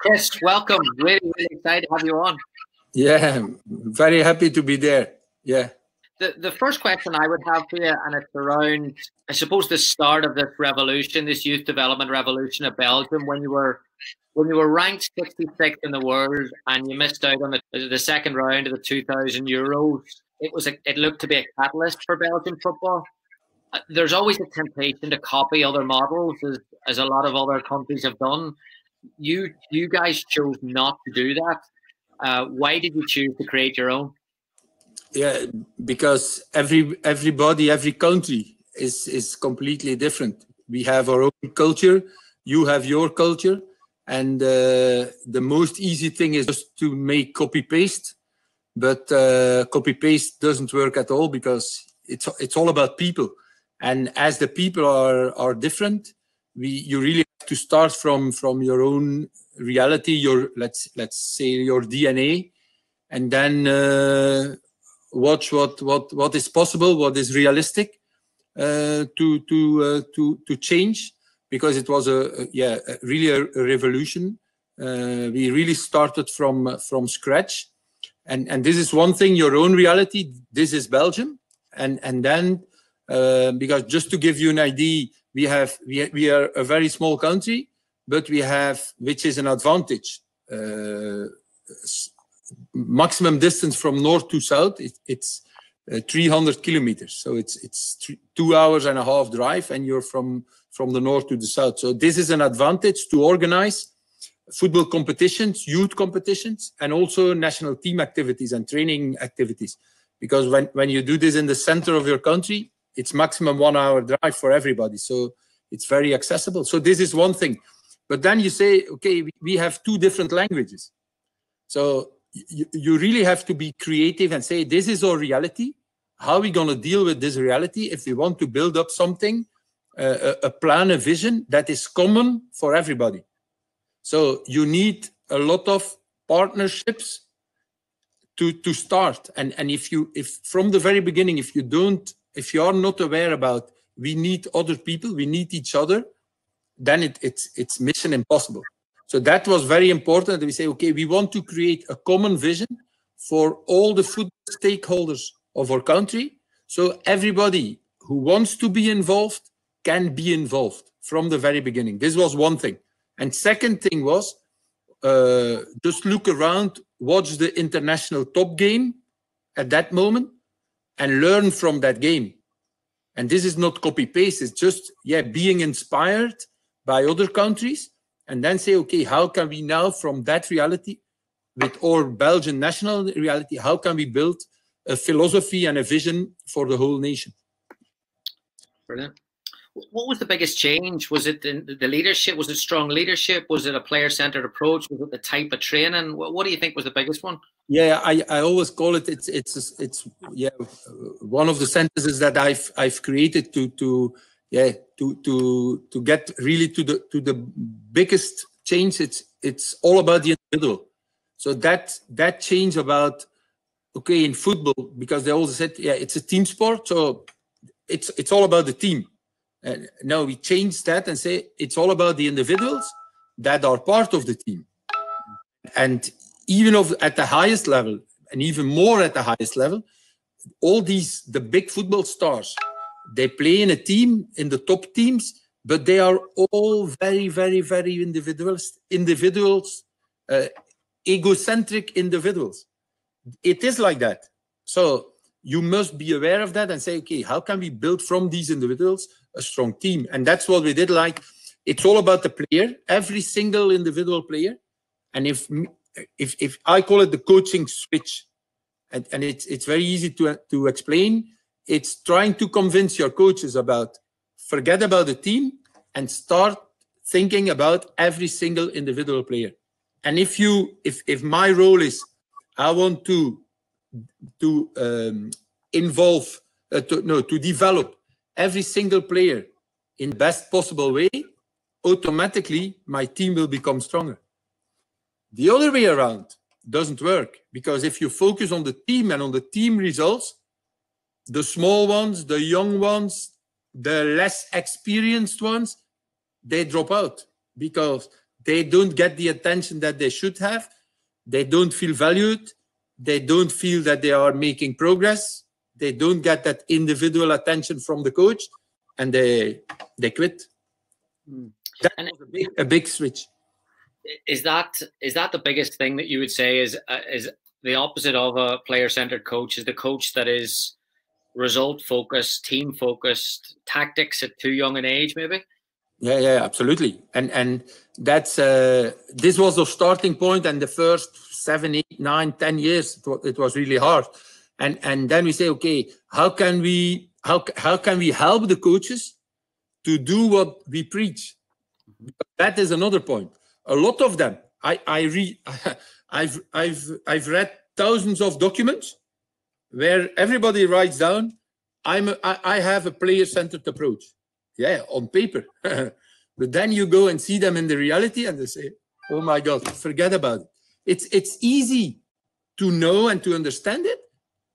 Kris, welcome. Really excited to have you on. Yeah, very happy to be there. Yeah. The first question I would have for you, and it's around, I suppose, the start of this revolution, this youth development revolution of Belgium, when you were ranked 66th in the world and you missed out on the second round of the 2,000 Euros. It looked to be a catalyst for Belgian football. There's always a temptation to copy other models, as a lot of other countries have done. You guys chose not to do that. Why did you choose to create your own? Yeah, because everybody, every country is completely different. We have our own culture. You have your culture. And the most easy thing is just to make copy-paste. But copy-paste doesn't work at all because it's all about people. And as the people are different, you really have to start from your own reality, your let's say your DNA, and then watch what is possible, what is realistic to change, because it was really a revolution. We really started from scratch, and this is one thing, your own reality. This is Belgium, and then because just to give you an idea, we are a very small country, but we have, which is an advantage. Maximum distance from north to south, it's 300 kilometers. So it's 2 hours and a half drive, and you're from the north to the south. So this is an advantage to organize football competitions, youth competitions, and also national team activities and training activities. Because when you do this in the center of your country, it's maximum 1 hour drive for everybody. So it's very accessible. So this is one thing. But then you say, okay, we have two different languages. So you really have to be creative and say, this is our reality. How are we going to deal with this reality if we want to build up something, a plan, a vision that is common for everybody? So you need a lot of partnerships to start. And if from the very beginning, if you are not aware about, we need other people, we need each other, then it's mission impossible. So that was very important that we say, okay, we want to create a common vision for all the football stakeholders of our country. So everybody who wants to be involved can be involved from the very beginning. This was one thing. And second thing was, just look around, watch the international top game at that moment and learn from that game. And this is not copy-paste, it's just, being inspired by other countries, and then say, okay, how can we now, from that reality, with our Belgian national reality, how can we build a philosophy and a vision for the whole nation? Brilliant. What was the biggest change? Was it the leadership? Was it strong leadership? Was it a player-centered approach? Was it the type of training? What do you think was the biggest one? Yeah, I always call it, it's one of the sentences that I've created to get really to the biggest change. It's all about the individual. So that change about, okay, in football, because they also said, it's a team sport, so it's all about the team. Now we change that and say it's all about the individuals that are part of the team. And even at the highest level, and even more at the highest level, all the big football stars, they play in a team, in the top teams, but they are all very, very, very individuals, egocentric individuals. It is like that. So you must be aware of that and say, okay, how can we build from these individuals a strong team? And that's what we did. Like, it's all about the player, every single individual player. And if I call it the coaching switch, and it's very easy to explain. It's trying to convince your coaches about, forget about the team and start thinking about every single individual player. And if my role is, I want to develop every single player in the best possible way, automatically my team will become stronger. The other way around doesn't work, because if you focus on the team and on the team results, the small ones, the young ones, the less experienced ones, they drop out because they don't get the attention that they should have. They don't feel valued. They don't feel that they are making progress. They don't get that individual attention from the coach, and they quit. That was a big switch. Is that the biggest thing that you would say is the opposite of a player-centered coach? Is the coach that is result-focused, team-focused, tactics at too young an age, maybe? Yeah, absolutely. And that's this was the starting point, and the first 7, 8, 9, 10 years it was really hard. And then we say, okay, how can we help the coaches to do what we preach? That is another point. A lot of them, I've read thousands of documents where everybody writes down, I have a player-centered approach. Yeah, on paper. But then you go and see them in the reality and they say, oh my God, forget about it. It's easy to know and to understand it,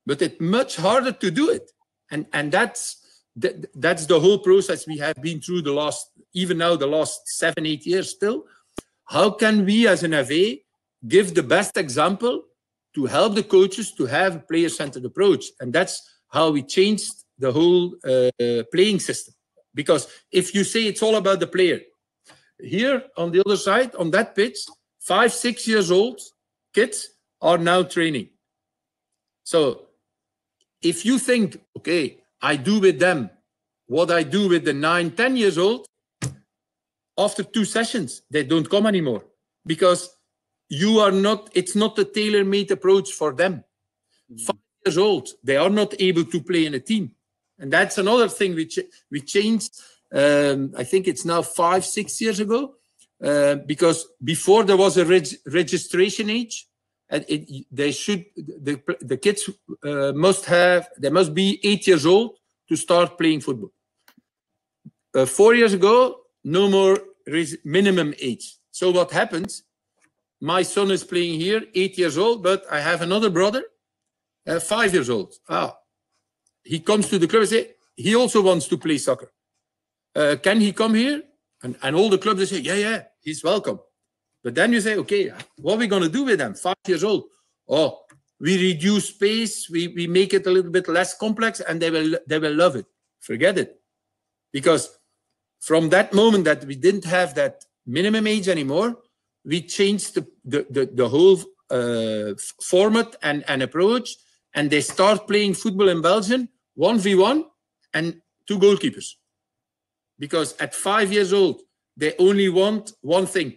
but it's much harder to do it. And that's the whole process we have been through the last 7, 8 years still. How can we as an FA give the best example to help the coaches to have a player-centered approach? And that's how we changed the whole playing system. Because if you say it's all about the player, here on the other side, on that pitch, 5, 6 years old kids are now training. So if you think, okay, I do with them what I do with the 9, 10 years old, after 2 sessions, they don't come anymore because it's not a tailor-made approach for them. 5 years old, they are not able to play in a team. And that's another thing we changed. I think it's now 5, 6 years ago, because before there was a registration age, and the kids must be 8 years old to start playing football. 4 years ago, no more minimum age. So what happens? My son is playing here, 8 years old, but I have another brother, 5 years old. He comes to the club and say he also wants to play soccer. Can he come here? And all the clubs, they say, yeah, he's welcome. But then you say, okay, what are we going to do with them? 5 years old. Oh, we reduce space. We make it a little bit less complex, and they will love it. Forget it. Because from that moment that we didn't have that minimum age anymore, we changed the whole format and approach, and they start playing football in Belgium 1v1 and 2 goalkeepers. Because at 5 years old, they only want one thing: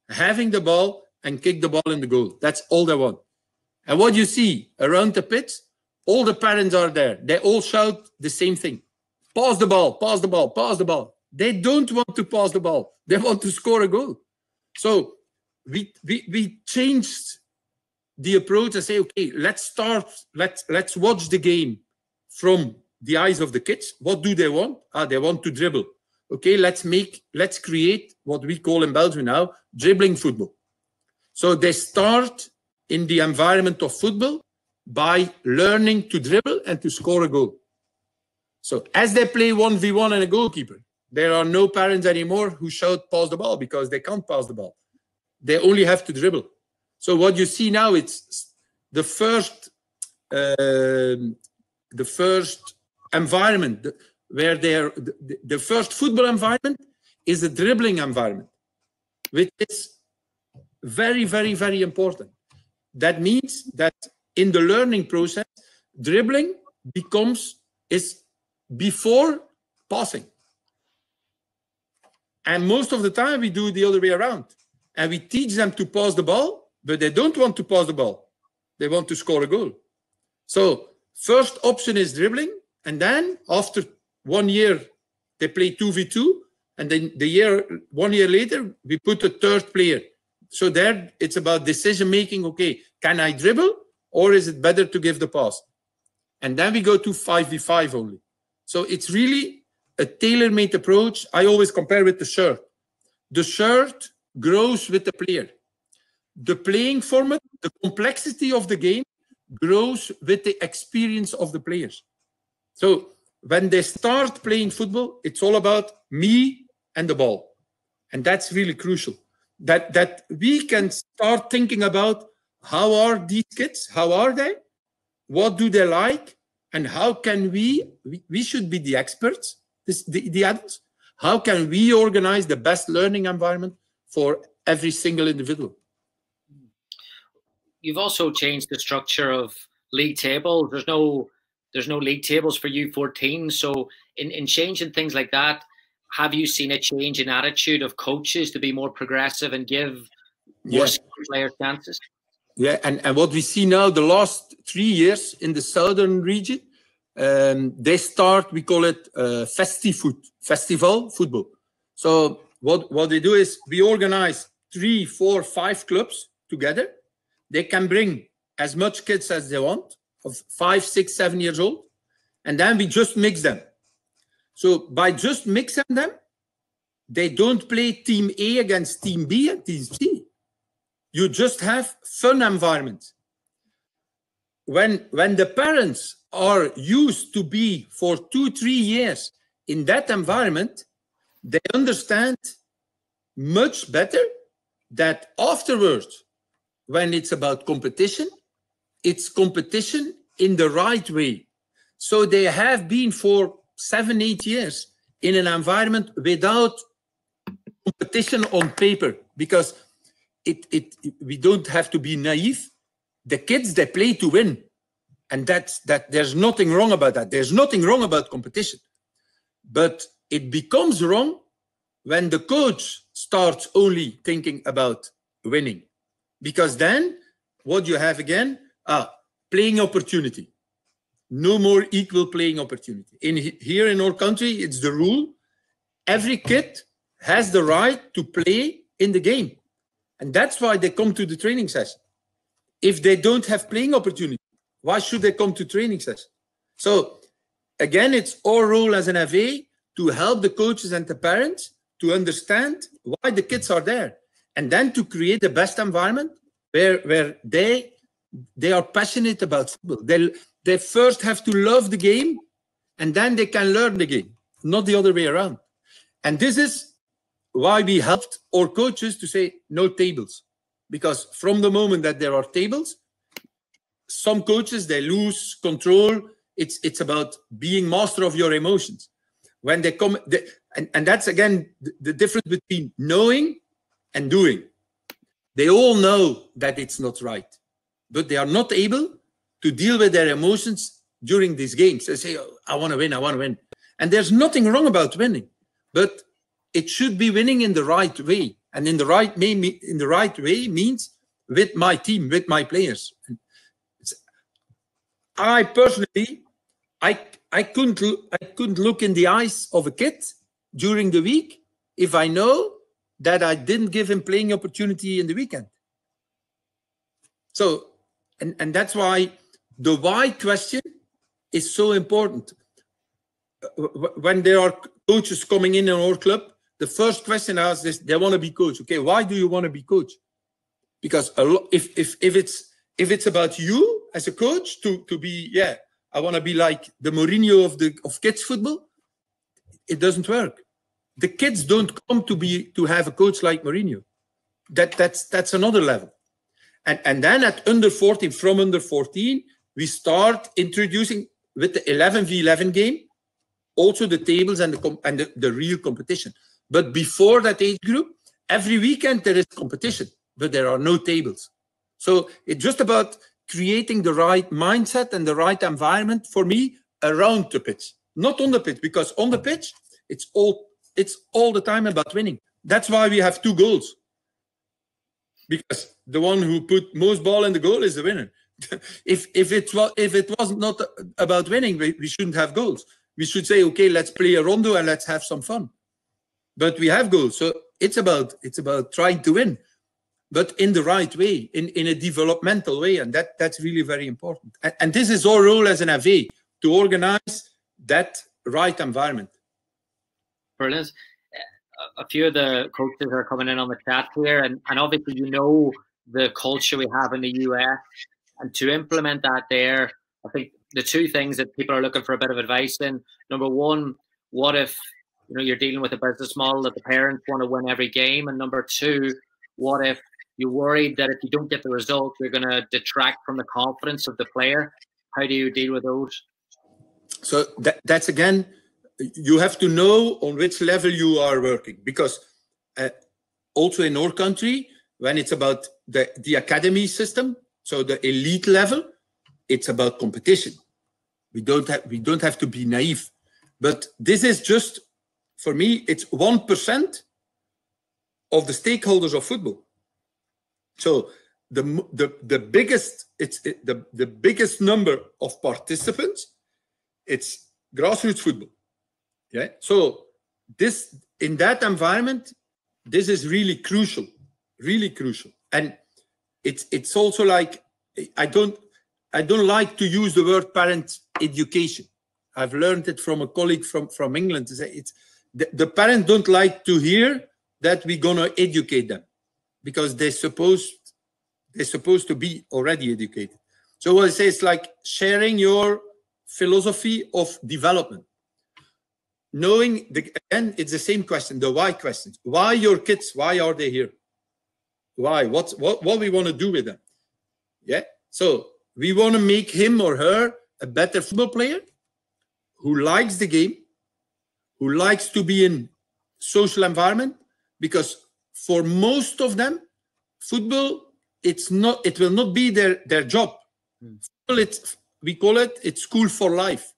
having the ball and kick the ball in the goal. That's all they want. And what you see around the pitch, all the parents are there. They all shout the same thing: pass the ball, pass the ball, pass the ball. They don't want to pass the ball. They want to score a goal. So we changed the approach and say, okay, let's watch the game from the eyes of the kids. What do they want? They want to dribble. Okay, let's create what we call in Belgium now dribbling football. So they start in the environment of football by learning to dribble and to score a goal. So as they play 1v1 and a goalkeeper, there are no parents anymore who shout pass the ball, because they can't pass the ball. They only have to dribble. So what you see now, it's the first environment where the first football environment is a dribbling environment, which is very, very, very important. That means that in the learning process, dribbling is before passing. And most of the time we do the other way around. And we teach them to pass the ball, but they don't want to pass the ball. They want to score a goal. So first option is dribbling. And then after 1 year, they play 2v2. And then 1 year later, we put a third player. So there it's about decision making. Okay, can I dribble, or is it better to give the pass? And then we go to 5v5 only. So it's really a tailor-made approach. I always compare with the shirt. The shirt grows with the player. The playing format, the complexity of the game grows with the experience of the players. So when they start playing football, it's all about me and the ball. And that's really crucial. that we can start thinking about how are these kids, how are they, what do they like, and how can we should be the experts, the adults, how can we organize the best learning environment for every single individual. You've also changed the structure of league tables. There's no league tables for U14. So in changing things like that, have you seen a change in attitude of coaches to be more progressive and give more players chances? Yeah, and what we see now, the last 3 years in the southern region, they start, we call it festival football. So what they do is we organize 3, 4, 5 clubs together. They can bring as much kids as they want, of 5, 6, 7 years old, and then we just mix them. So by just mixing them, they don't play team A against team B and team C. You just have fun environment. When the parents are used to be for 2, 3 years in that environment, they understand much better that afterwards, when it's about competition, it's competition in the right way. So they have been for 7, 8 years in an environment without competition on paper, because we don't have to be naive. The kids, they play to win. And that there's nothing wrong about that. There's nothing wrong about competition. But it becomes wrong when the coach starts only thinking about winning. Because then what you have again, playing opportunity. No more equal playing opportunity. Here in our country, it's the rule. Every kid has the right to play in the game. And that's why they come to the training session. If they don't have playing opportunity, why should they come to training session? So again, it's our role as an FA to help the coaches and the parents to understand why the kids are there. And then to create the best environment where they are passionate about football. They first have to love the game, and then they can learn the game, not the other way around. And this is why we helped our coaches to say no tables. Because from the moment that there are tables, some coaches, they lose control. It's about being master of your emotions. When they come, and that's again the difference between knowing and doing. They all know that it's not right, but they are not able to deal with their emotions during these games. They say, oh, I want to win, I want to win. And there's nothing wrong about winning, but it should be winning in the right way. And in the right way means with my team, with my players. I personally, I couldn't look in the eyes of a kid during the week if I know that I didn't give him playing opportunity in the weekend. So, and that's why the why question is so important. When there are coaches coming in our club, the first question I ask is, they want to be coach. Okay, why do you want to be coach? Because if it's about you as a coach to be, I want to be like the Mourinho of kids football, it doesn't work. The kids don't come to have a coach like Mourinho. That's another level. And then at under 14, from under 14, we start introducing with the 11v11 game, also the tables and the real competition. But before that age group, every weekend there is competition, but there are no tables. So it's just about creating the right mindset and the right environment for me around the pitch, not on the pitch, because on the pitch, it's all the time about winning. That's why we have 2 goals. Because the one who put most ball in the goal is the winner. if it was not about winning, we shouldn't have goals. We should say, okay, let's play a rondo and let's have some fun. But we have goals. So it's about trying to win, but in the right way, in a developmental way. And that's really very important. And this is our role as an FA, to organize that right environment. Brilliant. A few of the coaches are coming in on the chat here, and obviously you know the culture we have in the US, and to implement that there, I think the 2 things that people are looking for a bit of advice in. Number 1, what if you're dealing with a business model that the parents want to win every game, and number 2, What if you're worried that if you don't get the result, you're going to detract from the confidence of the player? How do you deal with those? So that's again, you have to know on which level you are working, because also in our country, when it's about the academy system, so the elite level, it's about competition. We don't have to be naive, but this is just, for me, it's 1% of the stakeholders of football. So the biggest number of participants, it's grassroots football. Yeah. So this, in that environment, this is really crucial, and it's also like, I don't like to use the word parent education. I've learned it from a colleague from England to say it's the parents don't like to hear that we're gonna educate them, because they're supposed to be already educated. So what I say is like sharing your philosophy of development. Knowing, again, it's the same question, the why questions. Why your kids? Why are they here? Why? What we want to do with them? Yeah. So we want to make him or her a better football player who likes the game, who likes to be in social environment, because for most of them, football, it will not be their job. Football, we call it's school for life.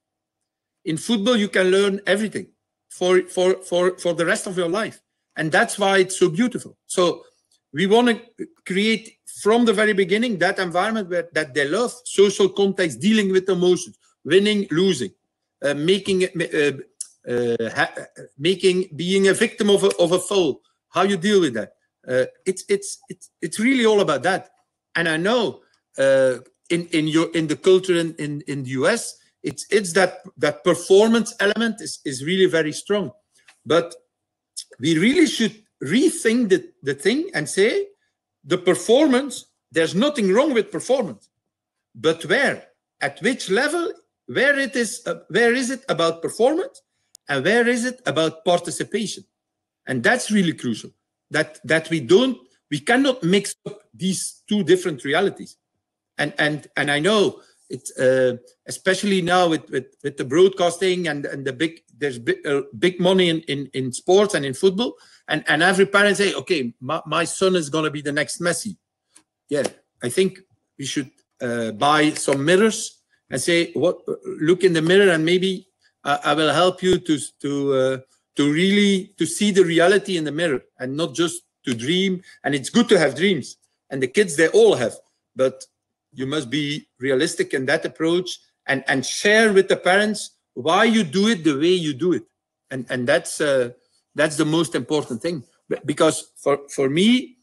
In football, you can learn everything for the rest of your life. And that's why it's so beautiful. So we want to create from the very beginning that environment that they love, social context, dealing with emotions, winning, losing, being a victim of a foul, how you deal with that. It's really all about that. And I know in the culture in the US, it's that performance element is really very strong. But we really should rethink the thing and say the performance, there's nothing wrong with performance, but where, at which level, where is it about performance and where is it about participation? And that's really crucial, that we cannot mix up these two different realities. And I know it's especially now with the broadcasting and there's big money in sports and in football, and every parent say, okay, my son is going to be the next Messi. Yeah, I think we should buy some mirrors and say, look in the mirror, and maybe I will help you to really see the reality in the mirror, and not just to dream. And it's good to have dreams, and the kids, they all have, but you must be realistic in that approach, and share with the parents why you do it the way you do it. And that's the most important thing, because for me,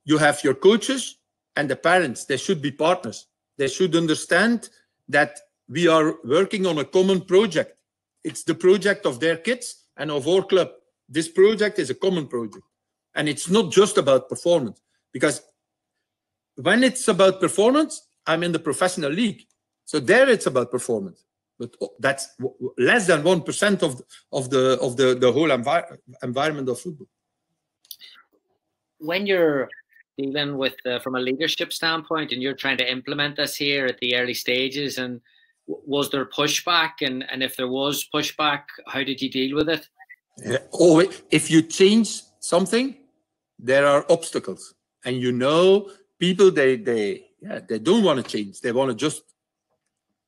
you have your coaches and the parents. They should be partners. They should understand that we are working on a common project. It's the project of their kids and of our club. This project is a common project, and it's not just about performance, because when it's about performance, I'm in the professional league. So there it's about performance. But that's less than 1% of the whole environment of football. When you're dealing with, from a leadership standpoint, and you're trying to implement this here at the early stages, and was there pushback? And if there was pushback, how did you deal with it? Yeah, always, if you change something, there are obstacles. And people, they don't want to change. They want to just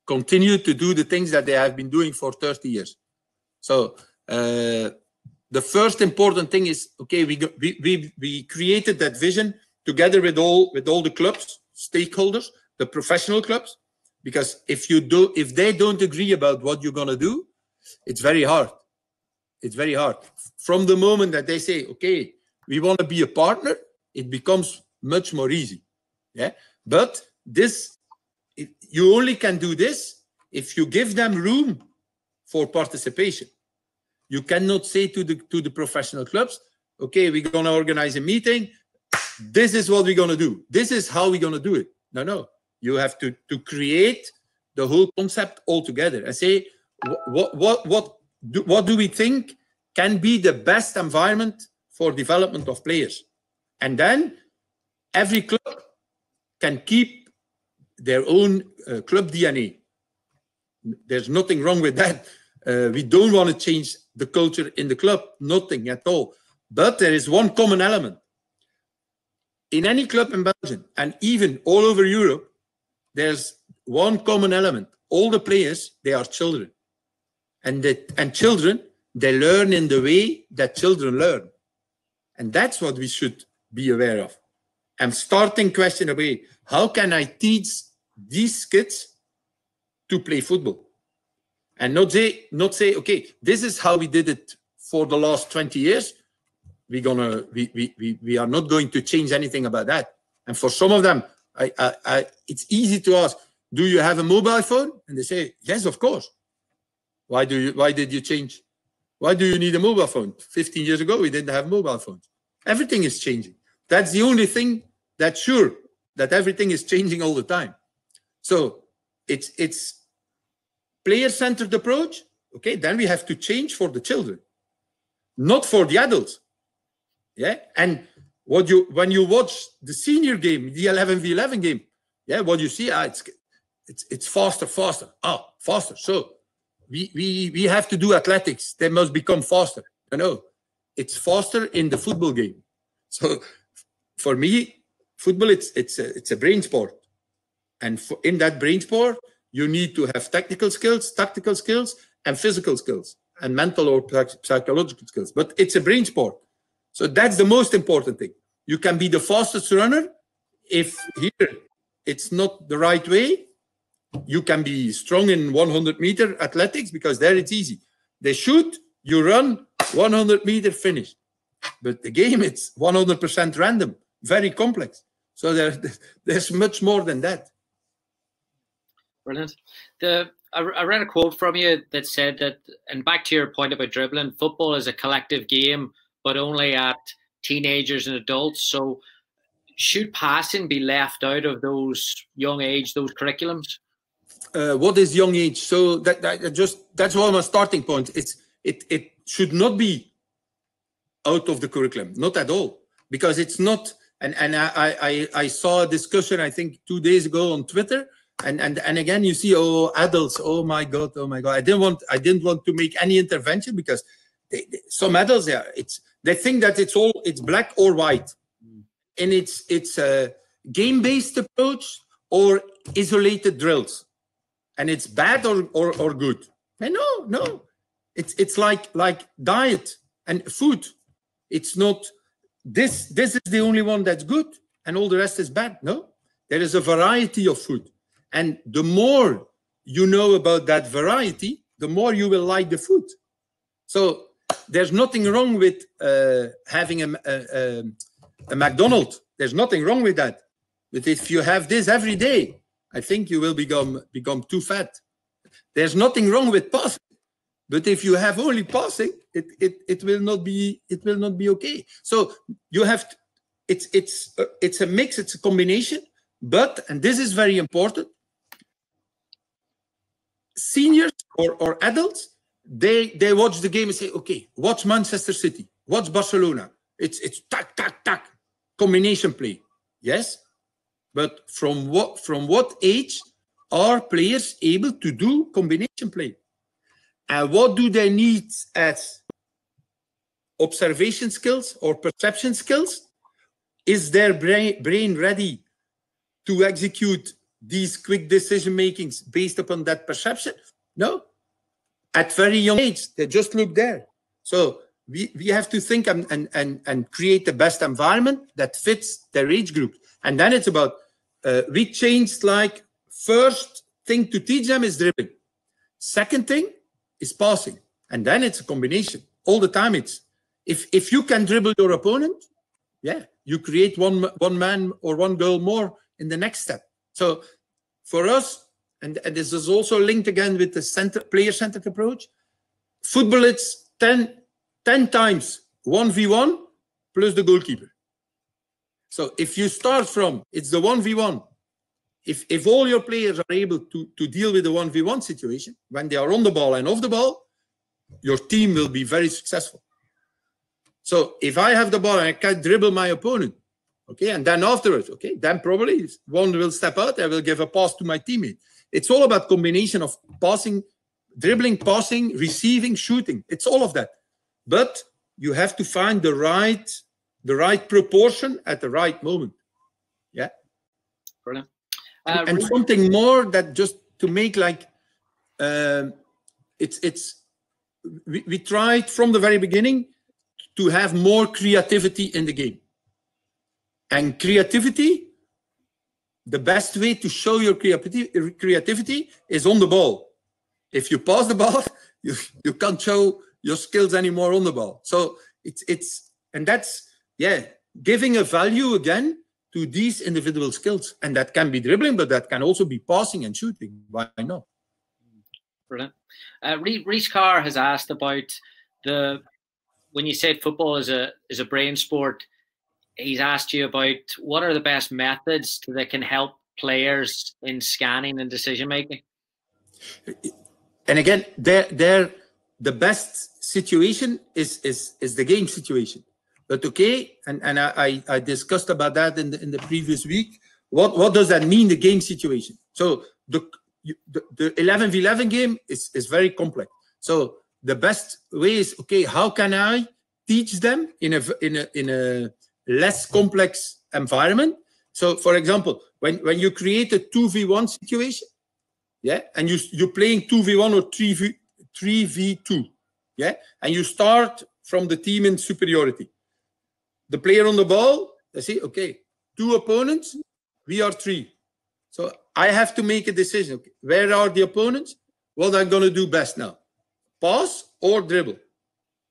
continue to do the things that they have been doing for 30 years. So the first important thing is, okay, we created that vision together with all the clubs, stakeholders, the professional clubs, because if they don't agree about what you're going to do, it's very hard. It's very hard. From the moment that they say, okay, we want to be a partner, it becomes much more easy. Yeah. But you only can do this if you give them room for participation. You cannot say to the professional clubs, okay, we're going to organize a meeting. This is what we're going to do. This is how we're going to do it. No. You have to create the whole concept altogether and say, what do we think can be the best environment for development of players? And then every club can keep their own club DNA. There's nothing wrong with that. We don't want to change the culture in the club, nothing at all. But there is one common element. In any club in Belgium, and even all over Europe, there's one common element. All the players, they are children. And children, they learn in the way that children learn. And that's what we should be aware of. I'm starting question away. How can I teach these kids to play football? And not say, okay, this is how we did it for the last 20 years. We are not going to change anything about that. And for some of them, it's easy to ask, do you have a mobile phone? And they say, yes, of course. Why did you change? Why do you need a mobile phone? 15 years ago, we didn't have mobile phones. Everything is changing. That's the only thing that's sure, that everything is changing all the time. So it's player-centered approach. Okay, then we have to change for the children, not for the adults. Yeah, and when you watch the senior game, the 11v11 game, yeah, what you see, it's faster. Faster. So we have to do athletics. They must become faster. No, it's faster in the football game. So for me, football it's a brain sport, and in that brain sport, you need to have technical skills, tactical skills, and physical skills, and mental or psychological skills. But it's a brain sport. So that's the most important thing. You can be the fastest runner. If here it's not the right way, you can be strong in 100-meter athletics, because there it's easy. They shoot, you run, 100-meter finish. But the game, it's 100% random, very complex. So there's much more than that. Brilliant. I read a quote from you that said that, and back to your point about dribbling, football is a collective game, but only at teenagers and adults. So should passing be left out of those young age, those curriculums? What is young age? So that's one of my starting points. It should not be out of the curriculum, not at all, because it's not. And I saw a discussion, I think 2 days ago on Twitter, and again you see, oh, adults, oh my god. I didn't want to make any intervention, because some adults they think that it's black or white, and it's a game-based approach or isolated drills, and it's bad or good. And no, it's like diet and food. It's not this is the only one that's good and all the rest is bad. No, there is a variety of food, and the more you know about that variety, the more you will like the food. So there's nothing wrong with having a McDonald's. There's nothing wrong with that. But if you have this every day, I think you will become too fat. There's nothing wrong with passing. But if you have only passing, it will not be okay. So you have to, it's a mix, it's a combination. But, and this is very important, seniors or adults, they watch the game and say, okay, watch Manchester City, watch Barcelona. It's tack, combination play. Yes, but from what age are players able to do combination play? And what do they need as observation skills or perception skills? Is their brain ready to execute these quick decision makings based upon that perception? No. At very young age, they just look there. So we have to think and create the best environment that fits their age group. And then it's about, we changed, like, first thing to teach them is dribbling. Second thing is passing. And then it's a combination. All the time it's, if you can dribble your opponent, yeah, you create one man or one girl more in the next step. So for us, and this is also linked again with the player-centered approach, football, it's 10 times 1v1 plus the goalkeeper. So if you start from, it's the 1v1, if all your players are able to deal with the 1v1 situation, when they are on the ball and off the ball, your team will be very successful. So if I have the ball and I can dribble my opponent, Okay, and then afterwards, okay, then probably one will step out, I will give a pass to my teammate. It's all about combination of passing, dribbling, passing, receiving, shooting. It's all of that. But you have to find the right proportion at the right moment. Yeah. Brilliant. And something more that just to make like, we tried from the very beginning to have more creativity in the game. And creativity, the best way to show your creativity is on the ball. If you pass the ball, you can't show your skills anymore on the ball. So and that's, yeah, giving a value again to these individual skills. And that can be dribbling, but that can also be passing and shooting. Why not? Brilliant. Rhys Carr has asked about when you said football is a brain sport, he's asked you about what are the best methods that can help players in scanning and decision making. And again, the best situation is the game situation. But okay, and I discussed about that in the previous week. What does that mean, the game situation? So the 11v11 game is very complex. So the best way is, okay, how can I teach them in a less complex environment? So for example, when you create a 2v1 situation, yeah, and you're playing 2v1 or 3v2, yeah, and you start from the team in superiority. The player on the ball, they say, okay, 2 opponents, we are 3. So I have to make a decision. Okay, where are the opponents? What I'm going to do best now? Pass or dribble?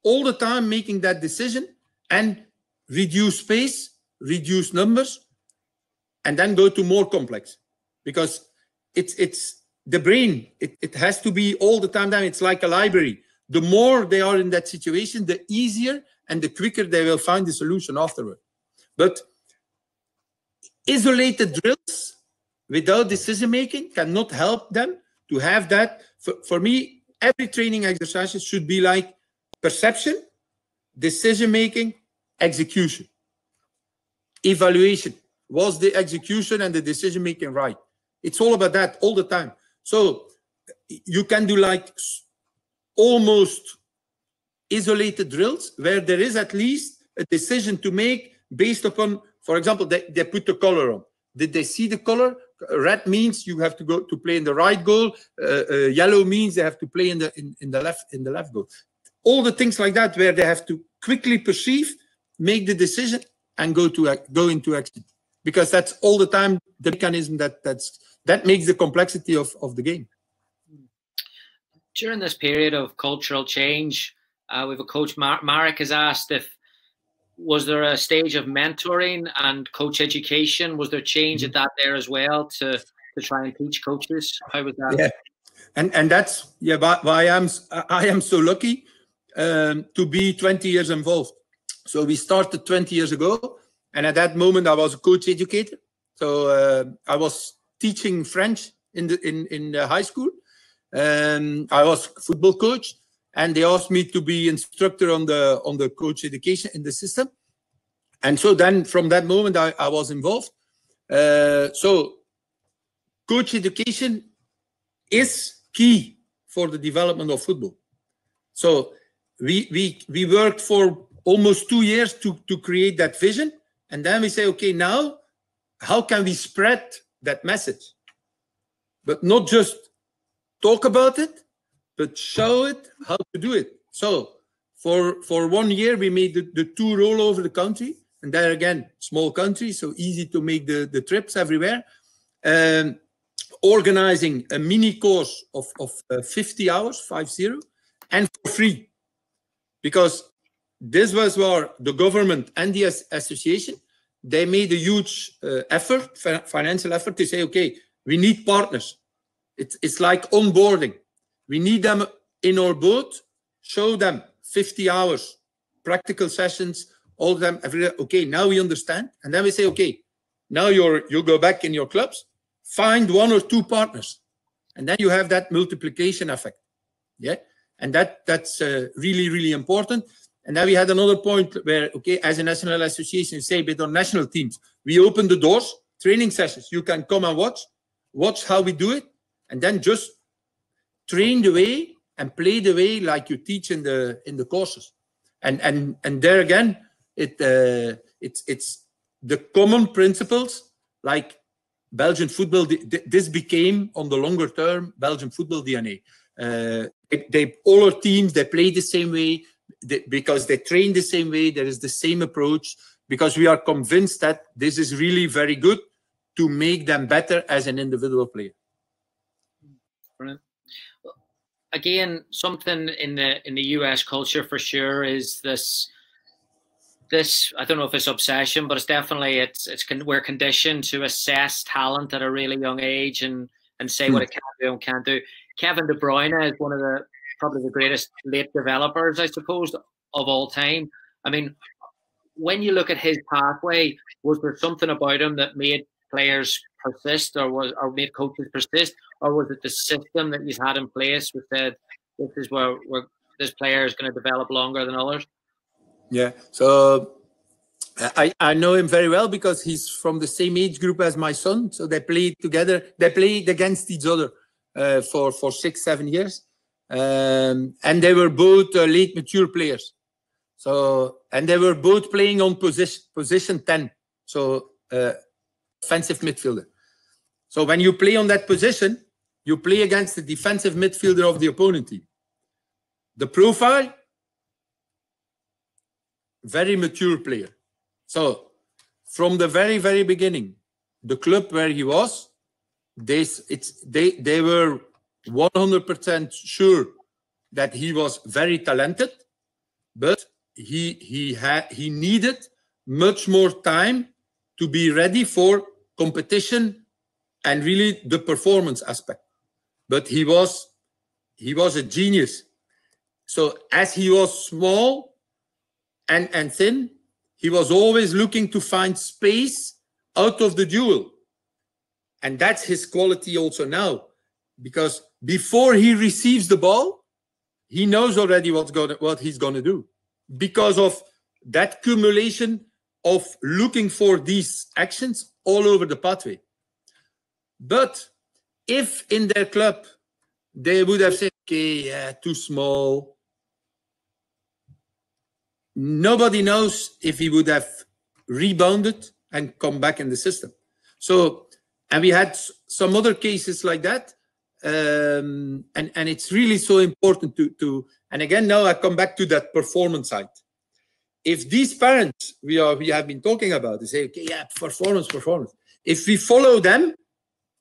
All the time making that decision and reduce space, reduce numbers, and then go to more complex. Because it's the brain. It has to be all the time. It's like a library. The more they are in that situation, the easier and the quicker they will find the solution afterward. But isolated drills without decision-making cannot help them to have that. For me, every training exercise should be like perception, decision-making, execution. Evaluation. Was the execution and the decision-making right? It's all about that all the time. So you can do like almost isolated drills where there is at least a decision to make based upon, for example, they put the color on. Did they see the color? Red means you have to go to play in the right goal. Yellow means they have to play in the left goal. All the things like that where they have to quickly perceive, make the decision, and go into action. Because that's all the time the mechanism that makes the complexity of the game. During this period of cultural change, we have a coach, Marek, has asked was there a stage of mentoring and coach education? Was there change at that there as well to try and teach coaches? How was that? Yeah, and that's why I am so lucky to be 20 years involved. So we started 20 years ago, and at that moment I was a coach educator. So I was teaching French in the high school. I was football coach, and they asked me to be instructor on the coach education in the system. And so then from that moment I was involved. So coach education is key for the development of football. So we worked for almost 2 years to create that vision. And then we say, okay, now how can we spread that message? But not just talk about it, but show it how to do it. So for 1 year, we made the tour all over the country. And there again, small country, so easy to make the trips everywhere. Organizing a mini course of 50 hours, 50, and for free. Because this was where the government and the association, they made a huge effort, financial effort to say, okay, we need partners. It's like onboarding. We need them in our boat, show them 50 hours, practical sessions, all of them. Okay, now we understand. And then we say, okay, now you go back in your clubs, find 1 or 2 partners. And then you have that multiplication effect. Yeah. And that's really, really important. And then we had another point where, okay, as a national association, you say, but on national teams, we open the doors, training sessions. You can come and watch how we do it, and then just train the way and play the way like you teach in the courses. And there again, it's the common principles like Belgian football. This became on the longer term Belgian football DNA. All our teams, they play the same way because they train the same way. There is the same approach because we are convinced that this is really very good to make them better as an individual player. Brilliant. Again, something in the US culture for sure is this. I don't know if it's obsession, but it's definitely we're conditioned to assess talent at a really young age and say what it can do and can't do. Kevin De Bruyne is one of probably the greatest late developers, I suppose, of all time. I mean, when you look at his pathway, was there something about him that made players persist, or made coaches persist, or was it the system that he's had in place which said this is where this player is going to develop longer than others? Yeah, so I know him very well because he's from the same age group as my son. So they played together. They played against each other for 6-7 years, and they were both late mature players. So and they were both playing on position 10, so offensive midfielder. So when you play on that position, you play against the defensive midfielder of the opponent team. The profile. Very mature player. So from the very, very beginning, the club where he was, they were 100% sure that he was very talented, but he needed much more time to be ready for competition and really the performance aspect. But he was a genius. So as he was small and thin, he was always looking to find space out of the duel. And that's his quality also now. Because before he receives the ball, he knows already what he's going to do. Because of that accumulation of looking for these actions all over the pathway. But if in their club, they would have said, okay, too small. Nobody knows if he would have rebounded and come back in the system. So, and we had some other cases like that. And it's really so important to, and again, now I come back to that performance side. If these parents we have been talking about, they say, okay, yeah, performance. If we follow them,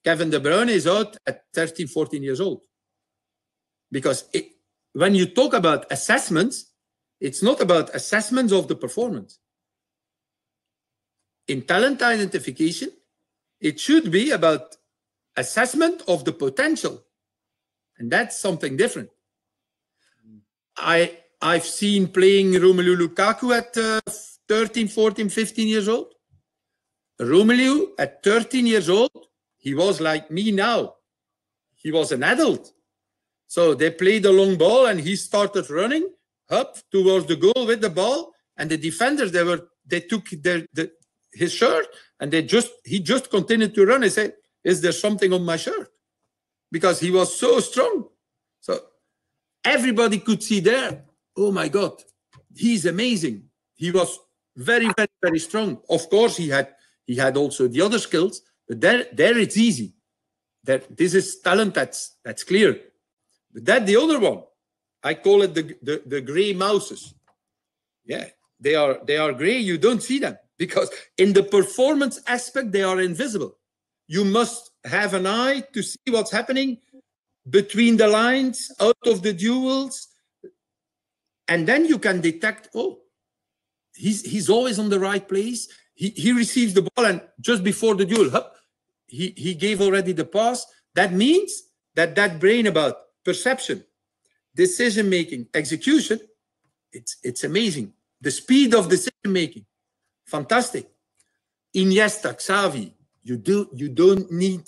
Kevin De Bruyne is out at 13, 14 years old. Because when you talk about assessments, it's not about assessments of the performance. In talent identification, it should be about assessment of the potential. And that's something different. I've seen playing Romelu Lukaku at 13, 14, 15 years old. Romelu at 13 years old, he was like me now. He was an adult. So they played a long ball and he started running up towards the goal with the ball. And the defenders, they took his shirt and he just continued to run. I said, is there something on my shirt? Because he was so strong. So everybody could see there, oh my God, he's amazing. He was very, very, very strong. Of course, he had also the other skills, but there it's easy. This is talent that's clear. But that the other one, I call it the gray mouses. Yeah, they are gray. You don't see them because in the performance aspect, they are invisible. You must have an eye to see what's happening between the lines, out of the duels. And then you can detect, oh, he's always on the right place. He receives the ball and just before the duel, he gave already the pass. That means that brain about perception, decision-making, execution, it's amazing. The speed of decision-making, fantastic. Iniesta, Xavi, you don't need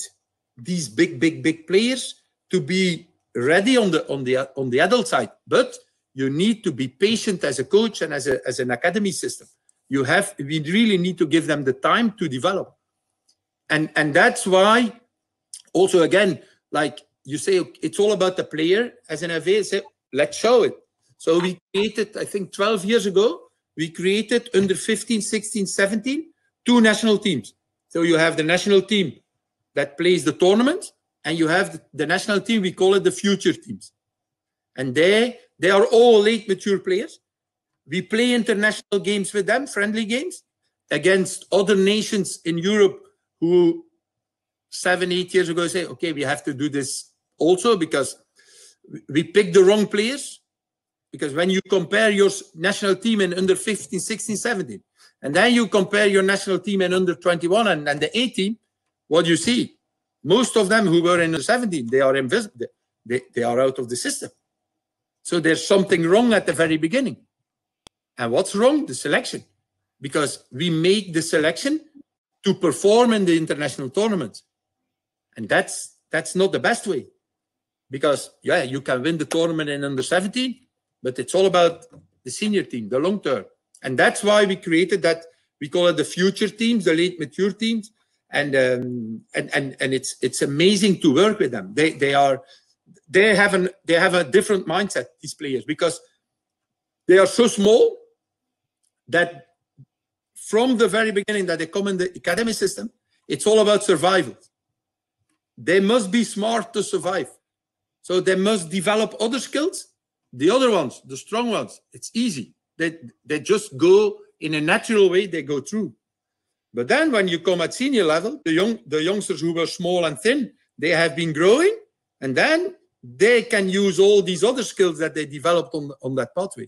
these big players to be ready on the adult side, but you need to be patient as a coach and as an academy system. We really need to give them the time to develop. And that's why also, again, like you say, it's all about the player. As an FA, say, let's show it. So we created, I think 12 years ago, we created under 15, 16, 17, 2 national teams. So you have the national team that plays the tournament, and you have the national team, we call it the future teams. And they are all late mature players. We play international games with them, friendly games, against other nations in Europe who 7, 8 years ago say, okay, we have to do this also because we picked the wrong players. Because when you compare your national team in under 15, 16, 17, and then you compare your national team in under 21 and the 18, what you see? Most of them who were in the 17, they are invisible. They are out of the system. So there's something wrong at the very beginning. And what's wrong? The selection. Because we make the selection to perform in the international tournaments. And that's not the best way. Because, yeah, you can win the tournament in under 17, but it's all about the senior team, the long term. And that's why we created that. We call it the future teams, the late mature teams. And it's amazing to work with them. They have a different mindset, these players, because they are so small that from the very beginning that they come in the academy system, it's all about survival. They must be smart to survive. So they must develop other skills. The other ones, the strong ones, it's easy. They just go in a natural way, they go through. But then when you come at senior level, the youngsters who were small and thin, they have been growing, and then they can use all these other skills that they developed on that pathway.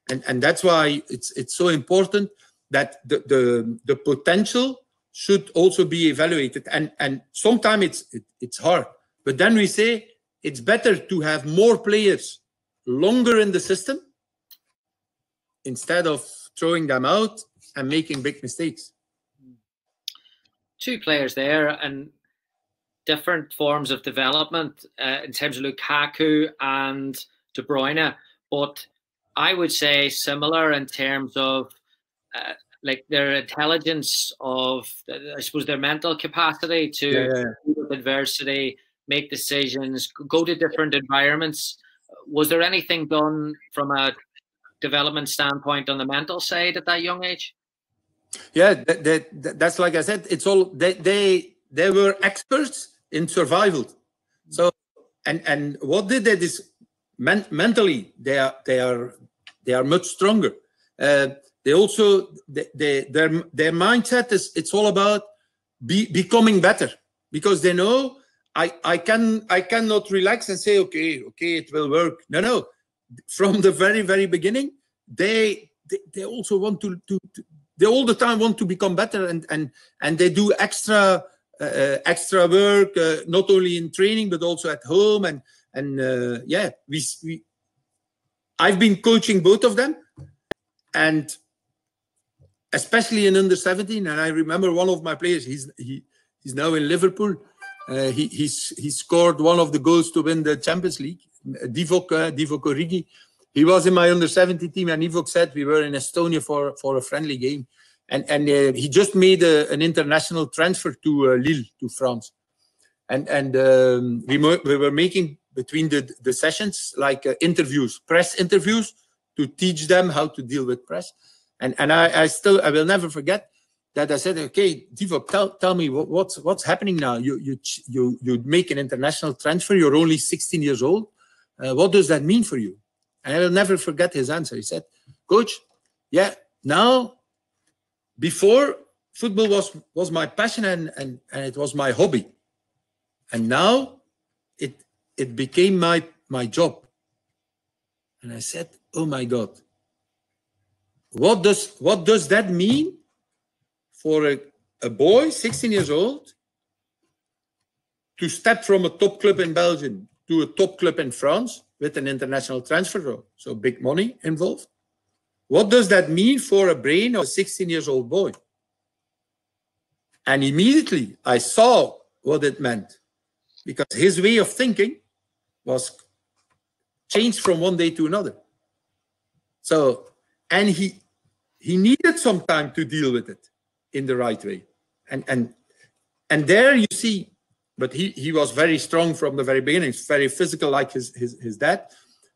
And that's why it's so important that the potential should also be evaluated. And sometimes it's hard. But then we say it's better to have more players longer in the system instead of throwing them out and making big mistakes. 2 players there and different forms of development in terms of Lukaku and De Bruyne, but I would say similar in terms of like their intelligence of, I suppose, their mental capacity to deal with adversity, make decisions, go to different environments. Was there anything done from a development standpoint on the mental side at that young age? Yeah, that's like I said. It's all they were experts in survival. So and what did they do? Mentally they are much stronger. They also their mindset is it's all about becoming better, because they know I cannot relax and say okay it will work. No. From the very, very beginning, they also want to they all the time want to become better, and they do extra work, not only in training but also at home. And I've been coaching both of them, and especially in under 17. And I remember one of my players. He's now in Liverpool. He scored one of the goals to win the Champions League. Divock Origi. He was in my under 17 team, and Divock said we were in Estonia for a friendly game, and he just made an international transfer to Lille, to France, and we were making between the sessions like interviews, press interviews, to teach them how to deal with press, and I will never forget that I said, okay, Divock, tell me what's happening now. You make an international transfer. You're only 16 years old. What does that mean for you? And I will never forget his answer. He said, Coach, yeah, now, before, football was my passion and it was my hobby. And now it became my job. And I said, oh my God, what does that mean for a boy, 16 years old, to step from a top club in Belgium to a top club in France with an international transfer, so big money involved? What does that mean for a brain of a 16-year-old boy? And immediately I saw what it meant, because his way of thinking was changed from one day to another. So, and he needed some time to deal with it in the right way. And there you see, but he was very strong from the very beginning. He's very physical, like his dad.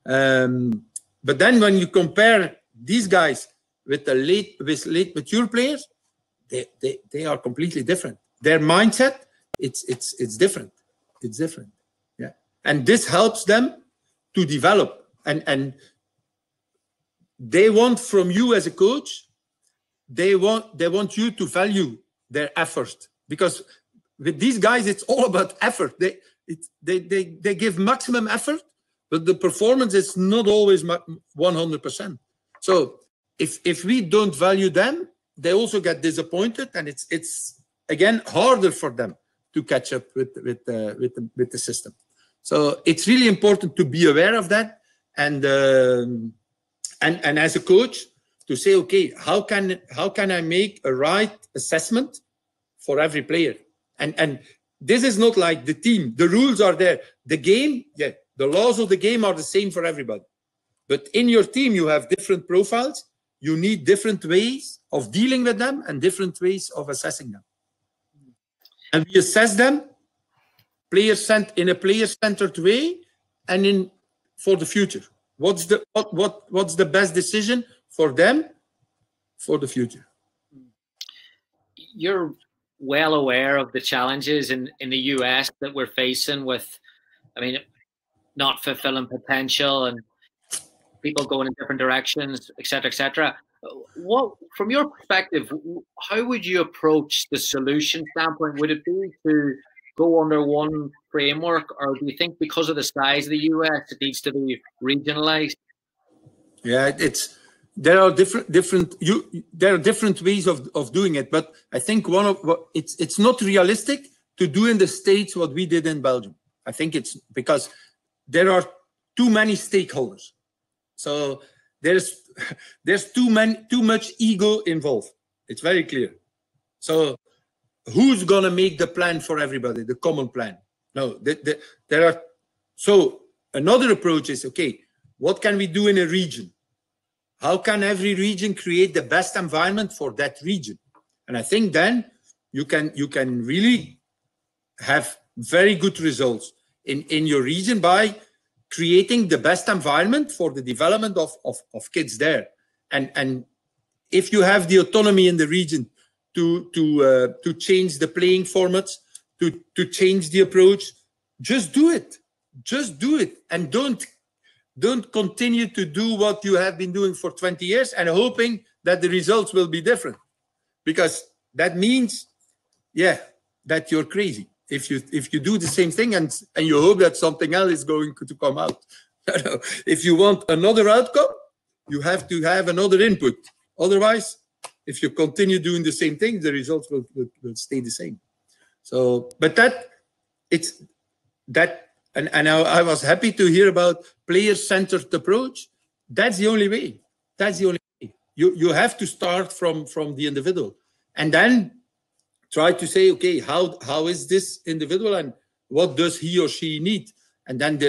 But then when you compare these guys with the late mature players, they are completely different. Their mindset, it's different. It's different. Yeah. And this helps them to develop. And they want from you as a coach, they want you to value their effort, because with these guys it's all about effort. They give maximum effort, but the performance is not always 100%. So if we don't value them, they also get disappointed, and it's again harder for them to catch up with the system. So it's really important to be aware of that, and as a coach, to say, okay, how can I make a right assessment for every player? And this is not like the team. The rules are there. The game, yeah, the laws of the game are the same for everybody. But in your team, you have different profiles. You need different ways of dealing with them and different ways of assessing them. And we assess them in a player-centered way, and for the future. What's the best decision for them for the future? You're well aware of the challenges in the US that we're facing with, I mean, not fulfilling potential and people going in different directions, et cetera, et cetera. What, from your perspective, how would you approach the solution standpoint? Would it be to go under one framework, or do you think because of the size of the US, it needs to be regionalized? Yeah, there are different ways of doing it, but I think it's not realistic to do in the States what we did in Belgium. I think it's because there are too many stakeholders. So there's too much ego involved. It's very clear. So who's gonna make the plan for everybody, the common plan? No, there are. So another approach is, okay, what can we do in a region? How can every region create the best environment for that region? And I think then you can really have very good results in your region by creating the best environment for the development of kids there. And if you have the autonomy in the region to change the playing formats, to change the approach, just do it. Just do it. And don't continue to do what you have been doing for 20 years and hoping that the results will be different, because that means, yeah, that you're crazy. If you do the same thing and you hope that something else is going to come out. If you want another outcome, you have to have another input. Otherwise, if you continue doing the same thing, the results will stay the same. So, but and I was happy to hear about player-centered approach. That's the only way. That's the only way. You have to start from the individual, and then try to say, okay, how is this individual and what does he or she need, and then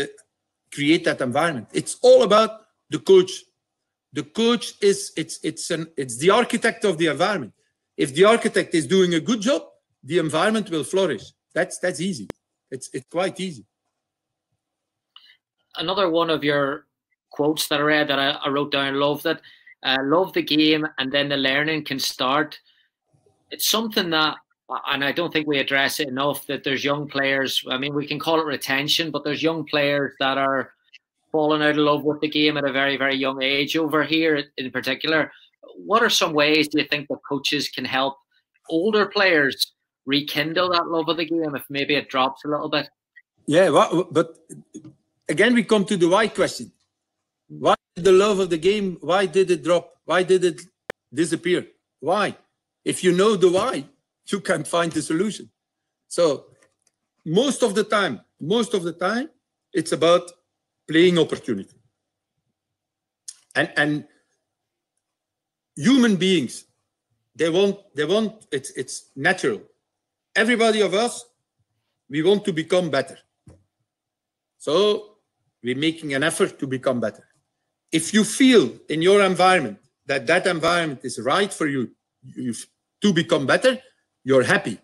create that environment. It's all about the coach. The coach it's the architect of the environment. If the architect is doing a good job, the environment will flourish. That's easy. It's quite easy. Another one of your quotes that I read that I wrote down, love the game and then the learning can start. It's something that, and I don't think we address it enough, that there's young players, I mean, we can call it retention, but there's young players that are falling out of love with the game at a very, very young age over here in particular. What are some ways do you think that coaches can help older players rekindle that love of the game if maybe it drops a little bit? Yeah, but again, we come to the why question. Why did the love of the game, why did it drop? Why did it disappear? Why? If you know the why, you can find the solution. So most of the time, it's about playing opportunity. And human beings, they want, it's natural. Everybody of us, we want to become better. So we're making an effort to become better. if you feel in your environment that that environment is right for you, to become better, you're happy.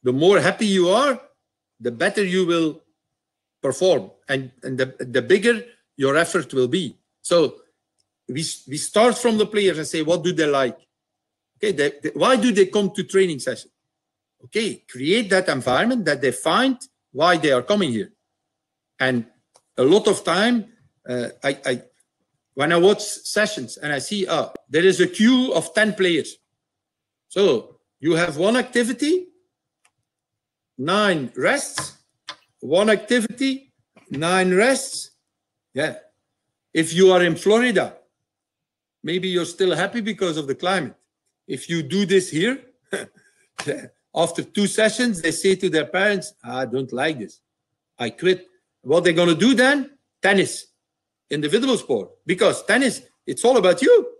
The more happy you are, the better you will perform, and the bigger your effort will be. So we start from the players and say, what do they like? Okay, why do they come to training session? Okay, create that environment that they find why they are coming here. And a lot of time, when I watch sessions and I see, there is a queue of 10 players. So you have one activity, 9 rests, one activity, 9 rests. Yeah. If you are in Florida, maybe you're still happy because of the climate. If you do this here, after 2 sessions, they say to their parents, I don't like this. I quit. What they're going to do then? Tennis, individual sport. Because tennis, it's all about you.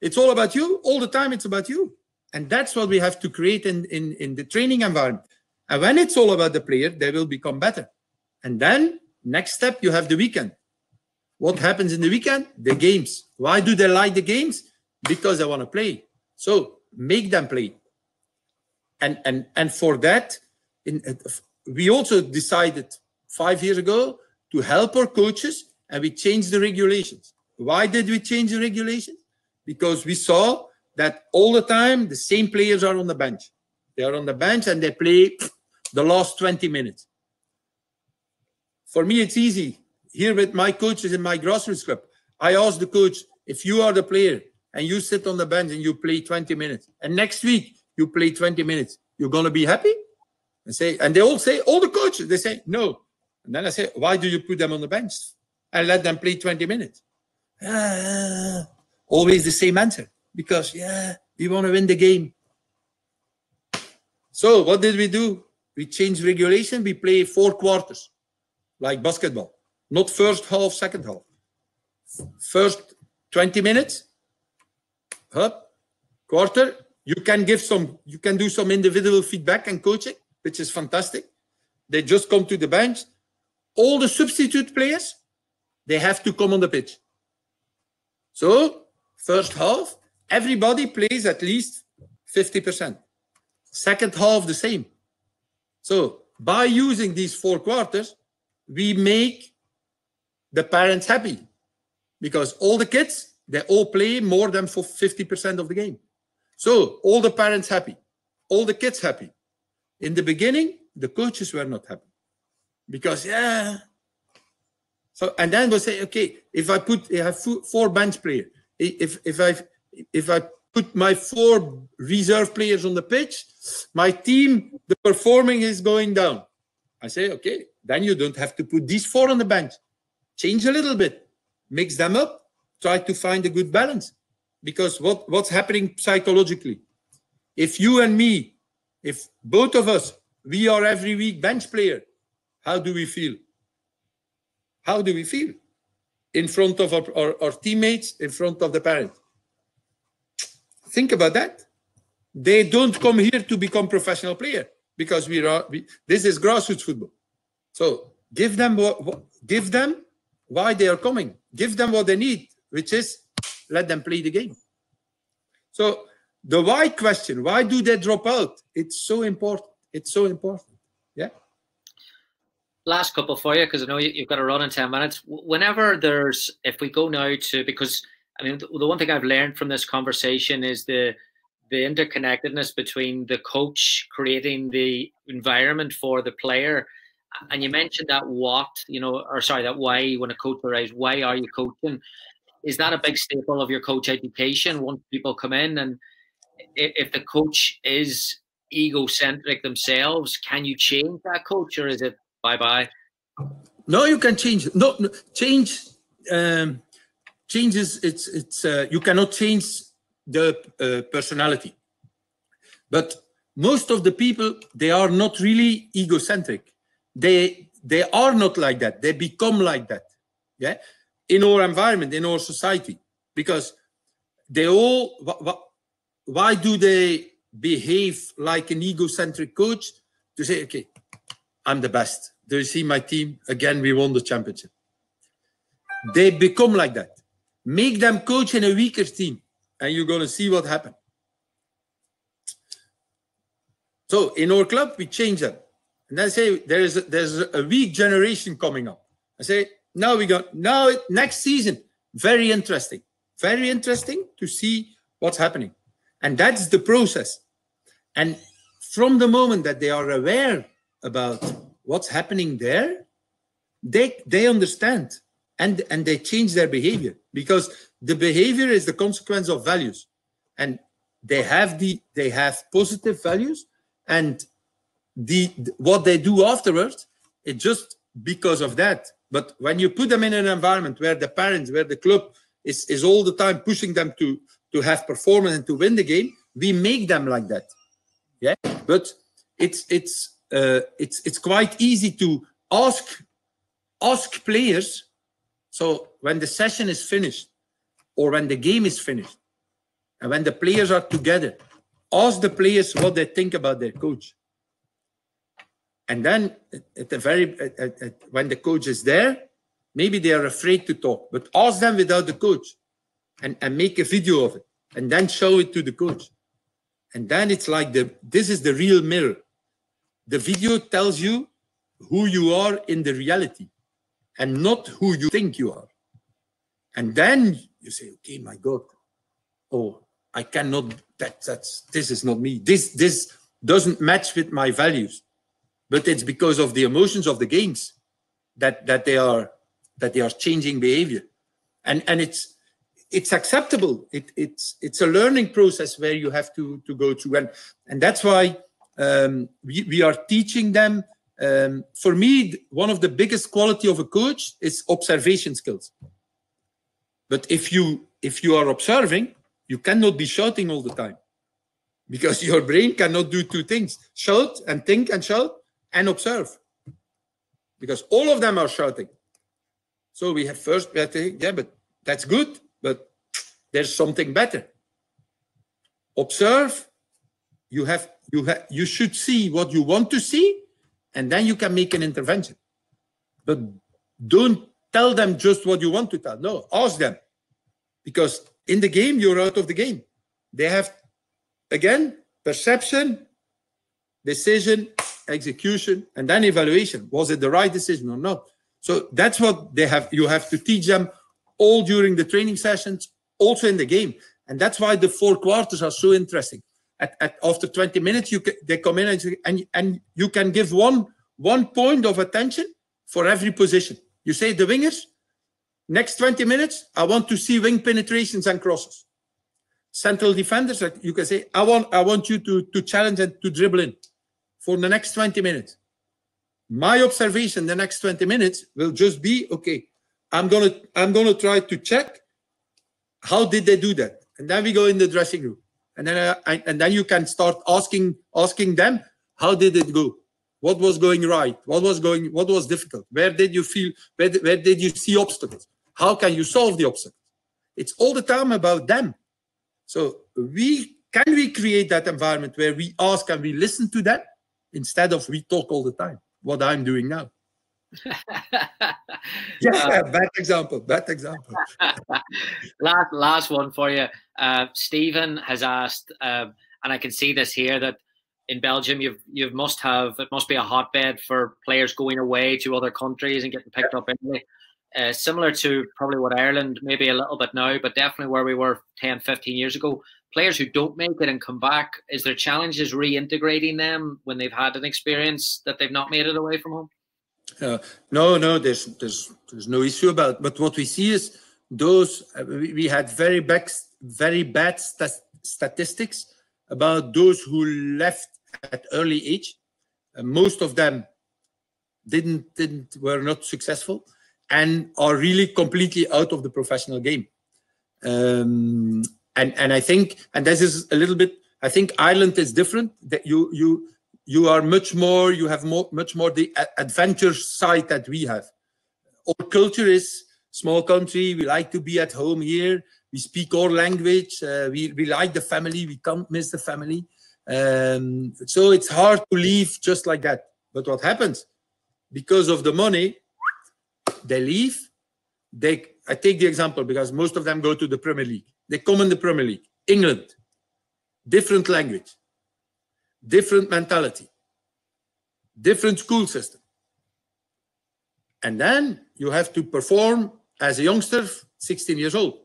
It's all about you. All the time, it's about you. And that's what we have to create in the training environment. And when it's all about the player, they will become better. And then, next step, you have the weekend. What happens in the weekend? The games. Why do they like the games? Because they want to play. So make them play. And for that, we also decided 5 years ago to help our coaches, and we changed the regulations. Why did we change the regulations? Because we saw that all the time the same players are on the bench. They are on the bench and they play the last 20 minutes. For me, it's easy. Here with my coaches in my grassroots club, I ask the coach, if you are the player and you sit on the bench and you play 20 minutes, and next week you play 20 minutes, you're going to be happy? And they all say, all the coaches, they say, no. And then I say, why do you put them on the bench and let them play 20 minutes? Always the same answer. Because, we want to win the game. So what did we do? We changed regulation. We play 4 quarters, like basketball. Not first half, second half. First 20 minutes, quarter. You can do some individual feedback and coaching, which is fantastic. They just come to the bench. All the substitute players, they have to come on the pitch. So first half, everybody plays at least 50%. Second half, the same. So by using these 4 quarters, we make the parents happy, because all the kids, they all play more than 50% of the game. So all the parents happy, all the kids happy. In the beginning, the coaches were not happy because, So, and then we'll say, okay, if I have 4 bench players, if I put my 4 reserve players on the pitch, my team, the performing is going down. I say, okay, then you don't have to put these 4 on the bench. Change a little bit, mix them up, try to find a good balance. Because what's happening psychologically? If you and me, if both of us, we are every week bench player, how do we feel? How do we feel? In front of our teammates, in front of the parents. Think about that. They don't come here to become professional player, because this is grassroots football. So give them why they are coming. Give them what they need, which is let them play the game. So the why question, why do they drop out? It's so important. It's so important. Yeah. Last couple for you, because I know you've got to run in 10 minutes. Whenever if we go now to, because I mean, the one thing I've learned from this conversation is the interconnectedness between the coach creating the environment for the player. And you mentioned that that why, when a coach arrives, why are you coaching? Is that a big staple of your coach education once people come in? And if the coach is egocentric themselves, can you change that coach, or is it bye-bye? No, you can change. No, change changes. It's you cannot change the personality. But most of the people, they are not really egocentric. They are not like that. They become like that. Yeah. In our environment, in our society, because they all, why do they behave like an egocentric coach? To say, okay, I'm the best. Do you see my team? Again, we won the championship. they become like that. Make them coach in a weaker team, and you're going to see what happens. So in our club, we change them. And then say there's a weak generation coming up. I say, now next season, very interesting to see what's happening. And that's the process. And from the moment that they are aware about what's happening there, they understand and they change their behavior, because the behavior is the consequence of values. And they have positive values, and what they do afterwards, it's just because of that. But when you put them in an environment where the parents, where the club is all the time pushing them to have performance and to win the game, we make them like that. Yeah, but it's quite easy to ask players. So when the session is finished, or when the game is finished, and when the players are together, ask the players what they think about their coach. And then when the coach is there, maybe they are afraid to talk, but ask them without the coach and make a video of it and then show it to the coach. And then it's like this is the real mirror. The video tells you who you are in the reality and not who you think you are. And then you say, okay, my God, oh, I cannot, this is not me. This doesn't match with my values. But it's because of the emotions of the games that they are changing behavior. And it's acceptable. It's a learning process where you have to go through. And that's why we are teaching them. For me, one of the biggest quality of a coach is observation skills. But if you are observing, you cannot be shouting all the time, because your brain cannot do two things: shout and think and shout and observe, because all of them are shouting. So we have to think, yeah, but that's good, but there's something better. Observe. You should see what you want to see, and then you can make an intervention. But don't tell them just what you want to tell. No, ask them. Because in the game, you're out of the game. They have, again, perception, decision, execution, and then evaluation. Was it the right decision or not? So that's what they have. You have to teach them all during the training sessions, also in the game. And that's why the 4 quarters are so interesting. After 20 minutes, they come in and you can give one point of attention for every position. You say the wingers, next 20 minutes, I want to see wing penetrations and crosses. Central defenders, you can say, I want you to challenge and to dribble in for the next 20 minutes. My observation the next 20 minutes will just be, okay, I'm gonna try to check how did they do that, and then we go in the dressing room, and then you can start asking them, how did it go? What was going right? What was difficult? Where did you feel? Where did you see obstacles? How can you solve the obstacles? It's all the time about them. So can we create that environment where we ask and we listen to them instead of we talk all the time? What I'm doing now. Yeah, bad example. Last one for you. Stephen has asked, and I can see this here, that in Belgium, it must be a hotbed for players going away to other countries and getting picked up early. Similar to probably what Ireland, maybe a little bit now, but definitely where we were 10, 15 years ago. Players who don't make it and come back, is there challenges reintegrating them when they've had an experience that they've not made it away from home? No, there's no issue about it. But what we see is we had very bad statistics about those who left at early age. Most of them were not successful and are really completely out of the professional game. And I think, and this is a little bit, I think Ireland is different. That you are much more the adventure side that we have. Our culture is small country. We like to be at home here. We speak our language. We like the family. We can't miss the family. So it's hard to leave just like that. But what happens? Because of the money, they leave. I take the example because most of them go to the Premier League. They come in the Premier League. England, different language, different mentality, different school system. And then you have to perform as a youngster, 16 years old.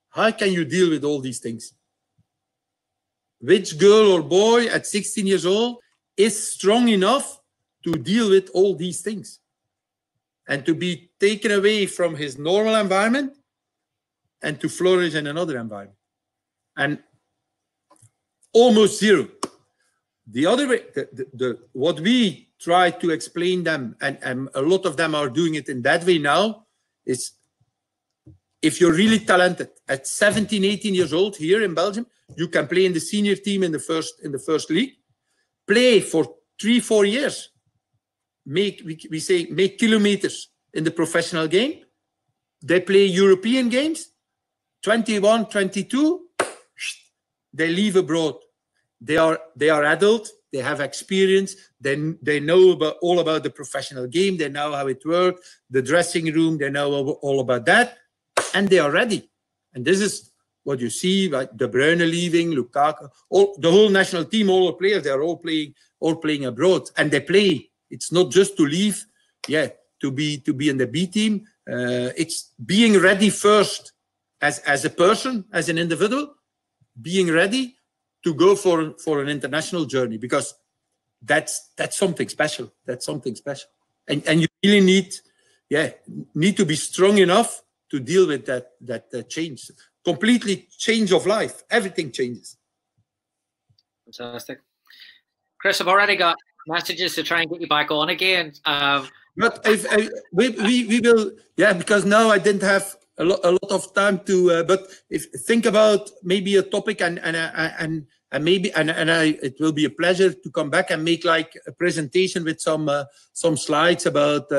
How can you deal with all these things? Which girl or boy at 16 years old is strong enough to deal with all these things and to be taken away from his normal environment and to flourish in another environment? And almost zero. The other way, what we try to explain them, and a lot of them are doing it in that way now, is if you're really talented at 17, 18 years old here in Belgium, you can play in the senior team in the first league, play for 3-4 years, make kilometers in the professional game. They play European games, 21, 22, they leave abroad. They are adult, they have experience, they know all about the professional game, they know how it works, the dressing room, they know all about that, and they are ready. And this is what you see, like De Bruyne leaving, Lukaku, the whole national team, all the players, they are all playing abroad, and they play. It's not just to leave, to be in the B team. It's being ready first as a person, as an individual, being ready to go for an international journey, because that's something special. That's something special, and you really need to be strong enough to deal with that change, completely change of life. Everything changes. Fantastic, Kris. I've already got messages to try and get you back on again. But we will, because now I didn't have a lot of time to. But think about maybe a topic, and it will be a pleasure to come back and make like a presentation with some slides about.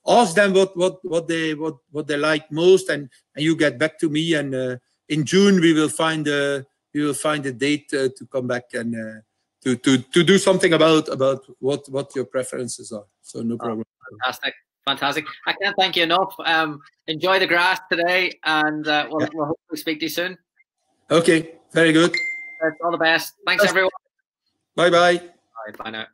Ask them what they like most, and you get back to me. And in June we will find a date to come back and to do something about what your preferences are. So no problem. Fantastic. I can't thank you enough. Enjoy the grass today, and we'll hopefully speak to you soon. Okay, very good. All the best. Thanks, everyone. Bye-bye. Bye now.